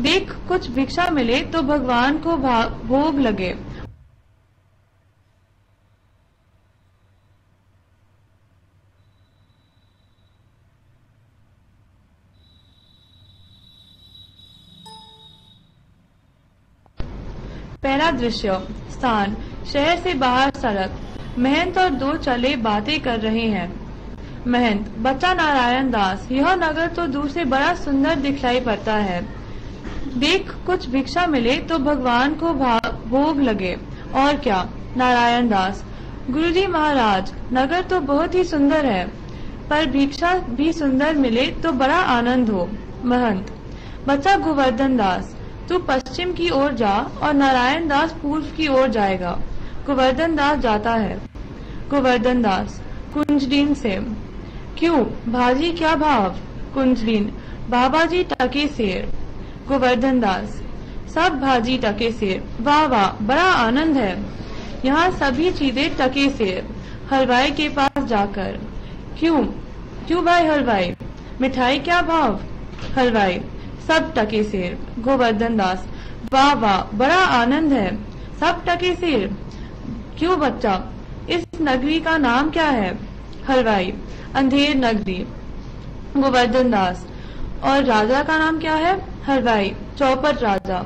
देख कुछ भिक्षा मिले तो भगवान को भोग लगे। पहला दृश्य। स्थान शहर से बाहर सड़क। महंत और दो चले बातें कर रहे हैं। महंत बच्चा नारायण दास, यह नगर तो दूर से बड़ा सुंदर दिखलाई पड़ता है। देख कुछ भिक्षा मिले तो भगवान को भोग लगे। और क्या? नारायण दास गुरुजी महाराज, नगर तो बहुत ही सुंदर है, पर भिक्षा भी सुंदर मिले तो बड़ा आनंद हो। महंत बच्चा गोवर्धन दास, तू पश्चिम की ओर जा और नारायण दास पूर्व की ओर जाएगा। गोवर्धन दास जाता है। गोवर्धन दास कुंजडीन से, क्यों भाजी क्या भाव? कुंजडीन बाबाजी टके सेर। गोवर्धन दास सब भाजी टके सेर, वाह वाह बड़ा आनंद है। यहाँ सभी चीजें टके सेर। हलवाई के पास जाकर, क्यों क्यों भाई हलवाई, मिठाई क्या भाव? हलवाई सब टके सेर। गोवर्धन दास वाह वाह बड़ा आनंद है, सब टके सेर। क्यों बच्चा, इस नगरी का नाम क्या है? हलवाई अंधेर नगरी। गोवर्धन दास और राजा का नाम क्या है? हलवाई चौपट राजा।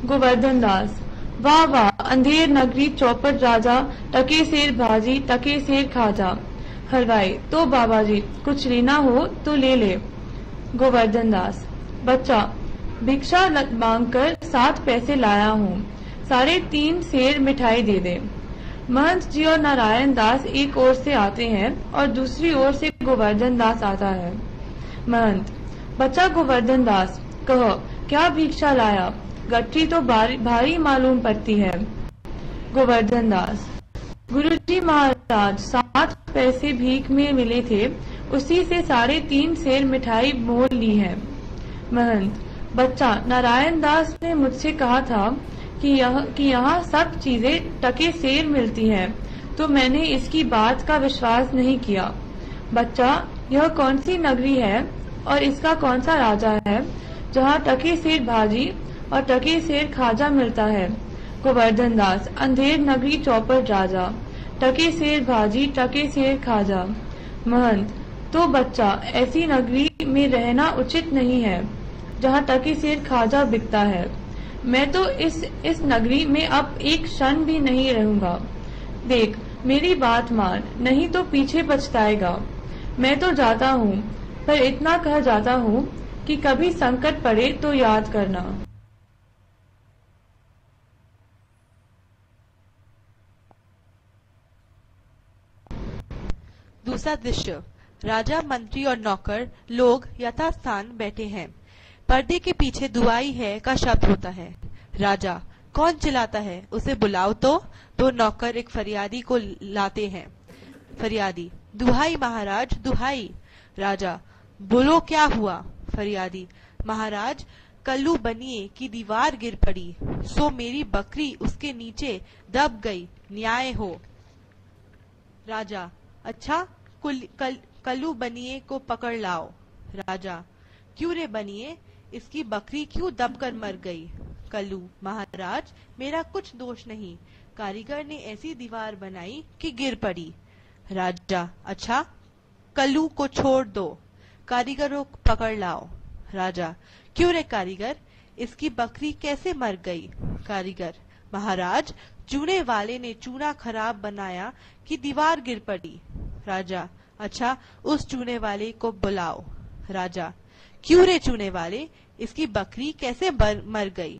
गोवर्धन दास वाह वाह अंधेर नगरी चौपट राजा, टके सेर भाजी टके सेर खाजा। हलवाई तो बाबाजी कुछ लेना हो तो ले ले। गोवर्धन दास बच्चा भिक्षा मांगकर 7 पैसे लाया हूँ, 3.5 सेर मिठाई दे दे। महंत जी और नारायण दास एक ओर से आते हैं और दूसरी ओर से गोवर्धन दास आता है। महंत बच्चा गोवर्धन दास, कहो क्या भिक्षा लाया? गठरी तो भारी मालूम पड़ती है। गोवर्धन दास गुरुजी महाराज 7 पैसे भीख में मिले थे, उसी से 3.5 सेर मिठाई मोल ली है। महंत बच्चा नारायण दास ने मुझसे कहा था कि यहाँ सब चीजें टके सेर मिलती हैं, तो मैंने इसकी बात का विश्वास नहीं किया। बच्चा यह कौन सी नगरी है और इसका कौन सा राजा है जहाँ टके सेर भाजी और टके सेर खाजा मिलता है? गोवर्धन दास अंधेर नगरी चौपट राजा, टके सेर भाजी टके सेर खाजा। महंत तो बच्चा ऐसी नगरी में रहना उचित नहीं है जहाँ टके सेर खाजा बिकता है। मैं तो इस नगरी में अब एक क्षण भी नहीं रहूंगा। देख मेरी बात मान, नहीं तो पीछे पछताएगा। मैं तो जाता हूँ, पर इतना कह जाता हूँ कि कभी संकट पड़े तो याद करना। दूसरा दृश्य। राजा, मंत्री और नौकर लोग यथास्थान बैठे हैं। पर्दे के पीछे दुआई है का शब्द होता है। राजा कौन चिल्लाता है, उसे बुलाओ तो नौकर एक फरियादी को लाते हैं। फरियादी दुहाई महाराज दुहाई। राजा बोलो क्या हुआ? फरियादी महाराज कल्लू बनिए की दीवार गिर पड़ी, सो मेरी बकरी उसके नीचे दब गई, न्याय हो। राजा अच्छा कल्लू बनिए को पकड़ लाओ। राजा क्यों रे बनिए, इसकी बकरी क्यों दबकर मर गई? कल्लू महाराज मेरा कुछ दोष नहीं, कारीगर ने ऐसी दीवार बनाई कि गिर पड़ी। राजा अच्छा कल्लू को छोड़ दो, कारीगरों को पकड़ लाओ। राजा क्यों रे कारीगर, इसकी बकरी कैसे मर गई? कारीगर महाराज चूने वाले ने चूना खराब बनाया कि दीवार गिर पड़ी। राजा अच्छा उस चूने वाले को बुलाओ। राजा क्यों रे चूने वाले, इसकी बकरी कैसे मर गई?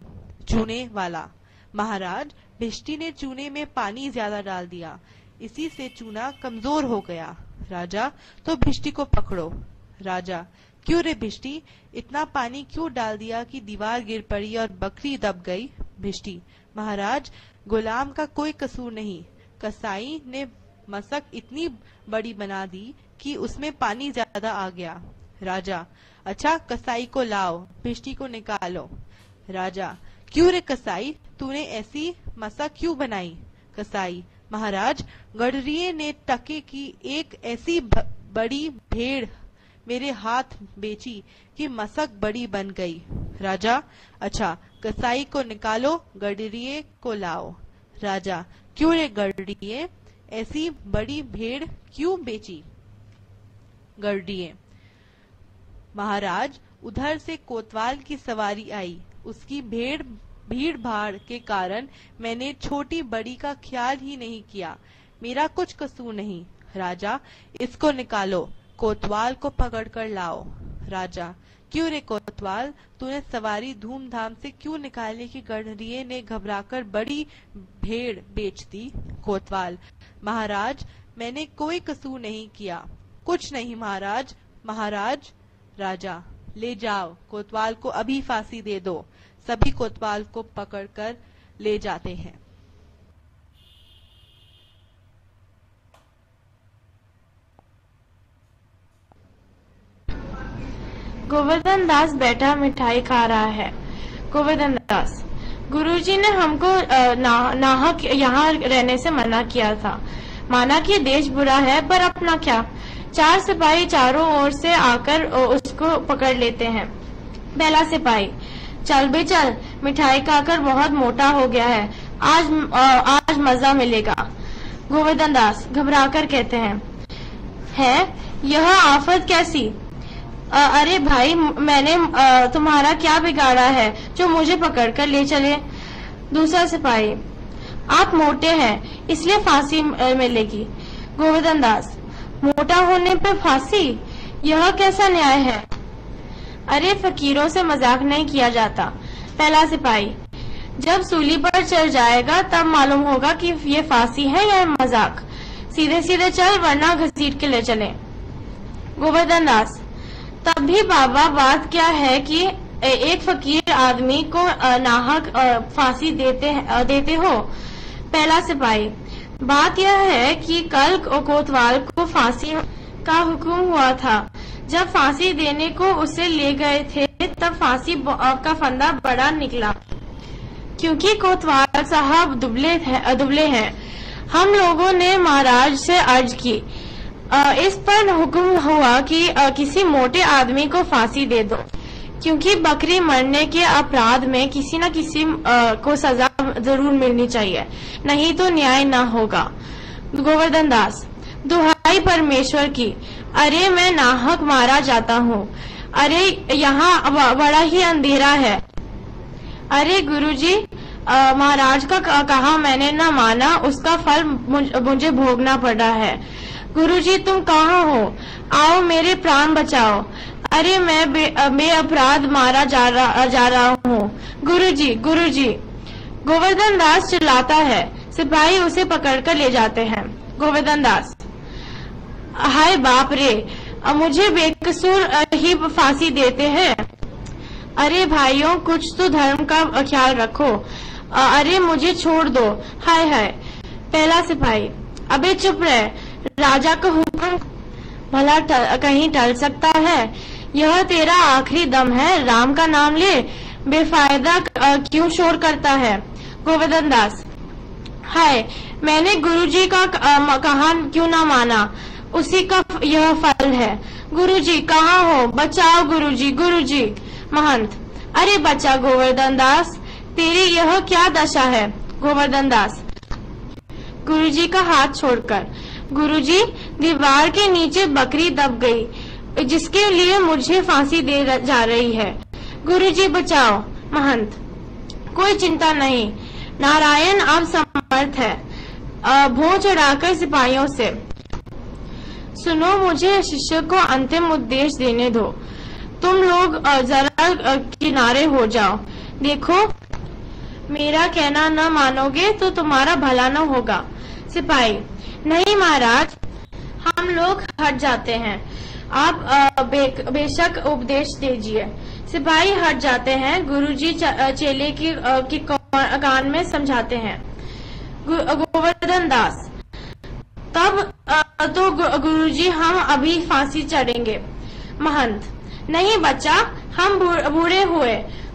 चूने वाला महाराज भिष्टी ने चूने में पानी ज्यादा डाल दिया, इसी से चूना कमजोर हो गया। राजा तो भिष्टी को पकड़ो। राजा क्यों रे भिष्टी, इतना पानी क्यों डाल दिया कि दीवार गिर पड़ी और बकरी दब गई? भिष्टी महाराज गुलाम का कोई कसूर नहीं, कसाई ने मशक इतनी बड़ी बना दी कि उसमें पानी ज्यादा आ गया। राजा अच्छा कसाई को लाओ, भिष्टी को निकालो। राजा क्यों रे कसाई, तूने ऐसी मशक क्यों बनाई? कसाई महाराज गडरिये ने टके की एक ऐसी बड़ी भेड़ मेरे हाथ बेची कि मसक बड़ी बन गई। राजा, अच्छा, कसाई को निकालो, गडरिये को लाओ। राजा, क्यों रे गडरिये, ऐसी बड़ी भेड़ क्यों बेची? गडरिये, महाराज, उधर से कोतवाल की सवारी आई, उसकी भीड़ भाड़ के कारण मैंने छोटी बड़ी का ख्याल ही नहीं किया, मेरा कुछ कसूर नहीं। राजा, इसको निकालो, कोतवाल को पकड़कर लाओ। राजा, क्यों रे कोतवाल, तूने सवारी धूमधाम से क्यों निकाली कि गडरिये ने घबराकर बड़ी भेड़ बेच दी? कोतवाल, महाराज, मैंने कोई कसूर नहीं किया। कुछ नहीं महाराज। महाराज। राजा, ले जाओ, कोतवाल को अभी फांसी दे दो। सभी कोतवाल को पकड़कर ले जाते हैं। गोवर्धन दास बैठा मिठाई खा रहा है। गोवर्धन दास, गुरुजी ने हमको नाहक यहाँ रहने से मना किया था। माना कि देश बुरा है, पर अपना क्या। 4 सिपाही चारों ओर से आकर उसको पकड़ लेते हैं। पहला सिपाही, चल बे चल, मिठाई खाकर बहुत मोटा हो गया है, आज मजा मिलेगा। गोवर्धन दास घबराकर कहते हैं, है यह आफत कैसी? अरे भाई, मैंने तुम्हारा क्या बिगाड़ा है जो मुझे पकड़कर ले चले? दूसरा सिपाही, आप मोटे हैं इसलिए फांसी मिलेगी। गोवर्धन दास, मोटा होने पे फांसी, यह कैसा न्याय है? अरे फकीरों से मजाक नहीं किया जाता। पहला सिपाही, जब सूली पर चढ़ जाएगा तब मालूम होगा कि ये फांसी है या मजाक। सीधे सीधे चल, वरना घसीट के ले चले। गोवर्धन दास, तब भी बाबा, बात क्या है कि एक फकीर आदमी को नाहक फांसी देते हो? पहला सिपाही, बात यह है कि कल कोतवाल को फांसी का हुक्म हुआ था। जब फांसी देने को उसे ले गए थे तब फांसी का फंदा बड़ा निकला, क्योंकि कोतवाल साहब दुबले हैं। हम लोगों ने महाराज से अर्ज की, इस पर हुक्म हुआ कि किसी मोटे आदमी को फांसी दे दो, क्योंकि बकरी मरने के अपराध में किसी न किसी को सजा जरूर मिलनी चाहिए, नहीं तो न्याय न होगा। गोवर्धन दास, दुहाई परमेश्वर की, अरे मैं नाहक मारा जाता हूँ। अरे यहाँ बड़ा ही अंधेरा है। अरे गुरुजी, महाराज का कहा मैंने न माना, उसका फल मुझे भोगना पड़ा है। गुरुजी तुम कहाँ हो? आओ मेरे प्राण बचाओ। अरे मैं बेअपराध मारा जा रहा हूँ। गुरुजी, गुरुजी। गोवर्धन दास चिल्लाता है। सिपाही उसे पकड़कर ले जाते हैं। गोवर्धन दास, हाय बाप रे, मुझे बेकसूर ही फांसी देते हैं। अरे भाइयों, कुछ तो धर्म का ख्याल रखो। अरे मुझे छोड़ दो। हाय हाय। पहला सिपाही, अबे चुप रहे, राजा का हुक्म भला कहीं टल सकता है? यह तेरा आखिरी दम है, राम का नाम ले, बेफायदा क्यों शोर करता है? गोवर्धन दास, हाय, मैंने गुरुजी का कहा क्यों ना माना, उसी का यह फल है। गुरुजी कहाँ हो? बचाओ गुरुजी, गुरुजी। महंत, अरे बचा गोवर्धन दास, तेरी यह क्या दशा है? गोवर्धन दास गुरुजी का हाथ छोड़कर, गुरुजी, दीवार के नीचे बकरी दब गई, जिसके लिए मुझे फांसी दे जा रही है। गुरुजी बचाओ। महंत, कोई चिंता नहीं, नारायण अब समर्थ है। भों चढ़ाकर सिपाहियों से, सुनो, मुझे शिष्य को अंतिम उपदेश देने दो। तुम लोग जरा किनारे हो जाओ। देखो, मेरा कहना न मानोगे तो तुम्हारा भला न होगा। सिपाही, नहीं महाराज, हम लोग हट जाते हैं, आप बेशक उपदेश दीजिए। सिपाही हट जाते हैं। गुरुजी चेले की कान में समझाते हैं। गोवर्धन दास, तब तो गुरुजी हम अभी फांसी चढ़ेंगे। महंत, नहीं बच्चा, हम बूढ़े हुए,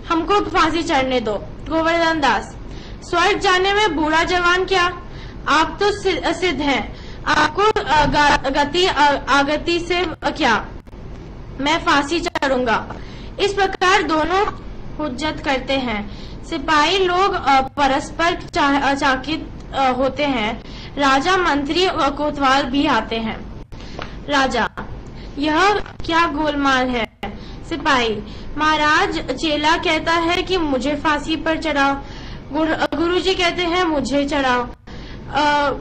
हमको फांसी चढ़ने दो। गोवर्धन दास, स्वर्ग जाने में बूढ़ा जवान क्या, आप तो सिद्ध हैं, आपको आगति से क्या? मैं फांसी चढ़ूंगा। इस प्रकार दोनों हुज्जत करते हैं। सिपाही लोग परस्पर चाकित होते हैं। राजा, मंत्री और कोतवाल भी आते हैं। राजा, यह क्या गोलमाल है? सिपाही, महाराज, चेला कहता है कि मुझे फांसी पर चढ़ाओ, गुरुजी कहते हैं मुझे चढ़ाओ।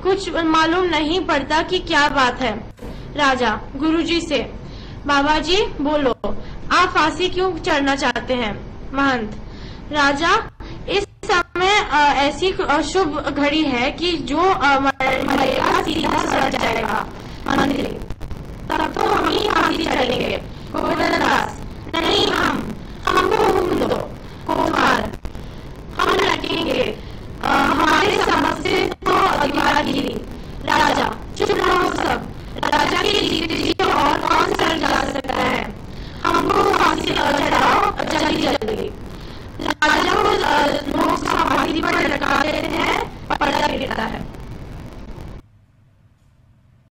कुछ मालूम नहीं पड़ता कि क्या बात है। राजा, गुरुजी से, बाबा जी बोलो, आप फांसी क्यों चढ़ना चाहते हैं? महंत, राजा, इस समय ऐसी शुभ घड़ी है कि जो मरेगा सीधा सड़ जाएगा। मंत्री, तब तो हम ही फांसी चढ़ेंगे। गोविंददास, नहीं, हमको हुक्म दो। कोतवाल, हम लड़ेंगे, हमारे समझ से तो दीवार गिरी। राजा, चुप रहो सब। राजा की जीत और कौन सर जा सकता है? हमको फांसी चढ़ाओ जल्दी जल्दी। राजा को लोग फांसी पर लटका देते हैं, पर्दा गिरता है।